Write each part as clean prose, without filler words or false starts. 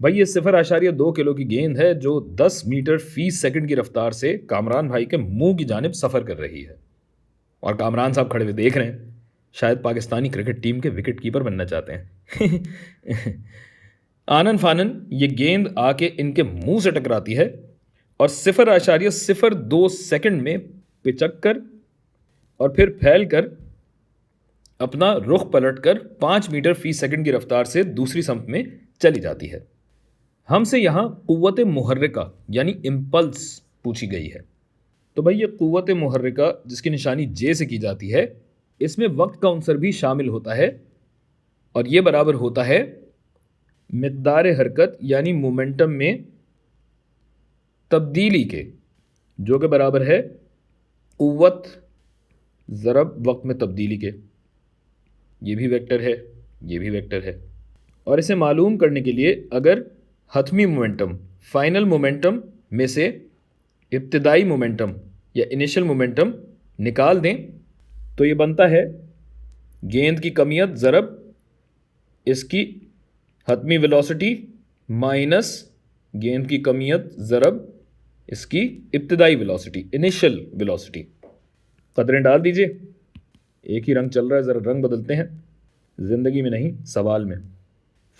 भाई ये 0.2 किलो की गेंद है जो 10 मीटर फी सेकंड की रफ्तार से कामरान भाई के मुंह की जानिब सफ़र कर रही है। और कामरान साहब खड़े हुए देख रहे हैं, शायद पाकिस्तानी क्रिकेट टीम के विकेट कीपर बनना चाहते हैं। आनन फानन ये गेंद आके इनके मुंह से टकराती है और 0.02 सेकंड में पिचक कर और फिर फैल कर अपना रुख पलटकर 5 मीटर फी सेकंड की रफ्तार से दूसरी सम्त में चली जाती है। हमसे यहाँ कुव्वत मुहर्रिका यानी इम्पल्स पूछी गई है। तो भाई ये कुव्वत मुहर्रिका जिसकी निशानी जे से की जाती है, इसमें वक्त का अंसर भी शामिल होता है और ये बराबर होता है मिक़दार हरकत यानी मोमेंटम में तब्दीली के, जो कि बराबर है कुव्वत ज़रब वक्त में तब्दीली के। ये भी वेक्टर है, ये भी वेक्टर है। और इसे मालूम करने के लिए अगर हतमी मोमेंटम फाइनल मोमेंटम में से इब्तिदाई मोमेंटम या इनिशियल मोमेंटम निकाल दें तो ये बनता है गेंद की कमियत ज़रब इसकी हतमी वेलोसिटी माइनस गेंद की कमियत ज़रब इसकी इब्तिदाई वेलोसिटी, इनिशियल वेलोसिटी। कदरें डाल दीजिए। एक ही रंग चल रहा है, ज़रा रंग बदलते हैं, ज़िंदगी में नहीं सवाल में।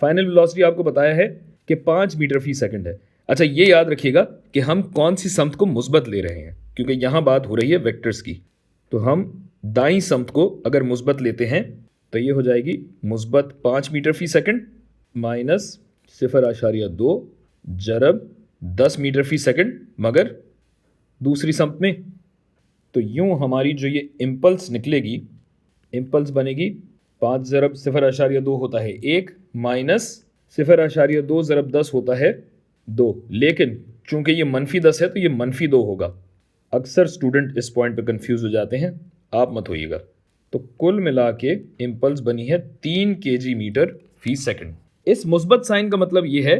फाइनल वेलोसिटी आपको बताया है कि 5 मीटर फी सेकंड है। अच्छा ये याद रखिएगा कि हम कौन सी समत को मुस्बत ले रहे हैं, क्योंकि यहाँ बात हो रही है वेक्टर्स की। तो हम दाईं समत को अगर मुस्बत लेते हैं तो ये हो जाएगी मुस्बत 5 मीटर फी सेकंड माइनस 0.2 जरब 10 मीटर फी सेकंड, मगर दूसरी समत में। तो यूँ हमारी जो ये इम्पल्स निकलेगी, इम्पल्स बनेगी 5 ज़रब 0.2 होता है 1 माइनस 0.2 ज़रब 10 होता है 2। लेकिन चूंकि ये -10 है तो ये -2 होगा। अक्सर स्टूडेंट इस पॉइंट पे कंफ्यूज हो जाते हैं, आप मत होइएगा। तो कुल मिला के इम्पल्स बनी है 3 kg मीटर फी सेकंड। इस मुस्बत साइन का मतलब ये है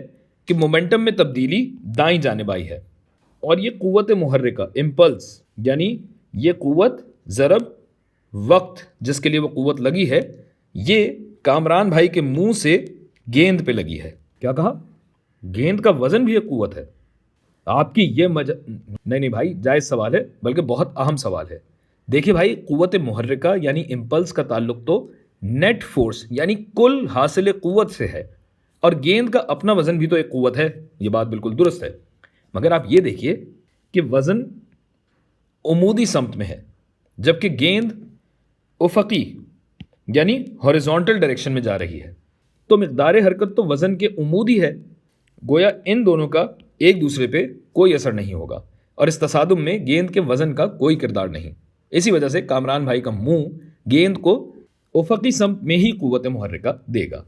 कि मोमेंटम में तब्दीली दाईं जानिब आई है। और ये कुव्वत मुहर्रिका इम्पल्स यानी ये कुव्वत ज़रब वक्त जिसके लिए वो कुव्वत लगी है, ये कामरान भाई के मुंह से गेंद पे लगी है। क्या कहा? गेंद का वजन भी एक कुव्वत है। आपकी ये नहीं भाई, जायज़ सवाल है, बल्कि बहुत अहम सवाल है। देखिए भाई, कुव्वत मुहर्रिका यानी इम्पल्स का ताल्लुक तो नेट फोर्स यानी कुल हासिल कुव्वत से है, और गेंद का अपना वजन भी तो एक कुव्वत है। ये बात बिल्कुल दुरुस्त है। मगर आप ये देखिए कि वजन उमूदी समत में है, जबकि गेंद उफ़क़ी यानी हॉरिजॉन्टल डायरेक्शन में जा रही है। तो मिक़दार हरकत तो वज़न के उमूदी है, गोया इन दोनों का एक दूसरे पे कोई असर नहीं होगा और इस तसादुम में गेंद के वज़न का कोई किरदार नहीं। इसी वजह से कामरान भाई का मुंह गेंद को उफ़क़ी समत में ही कुव्वत मुहर्रिका देगा।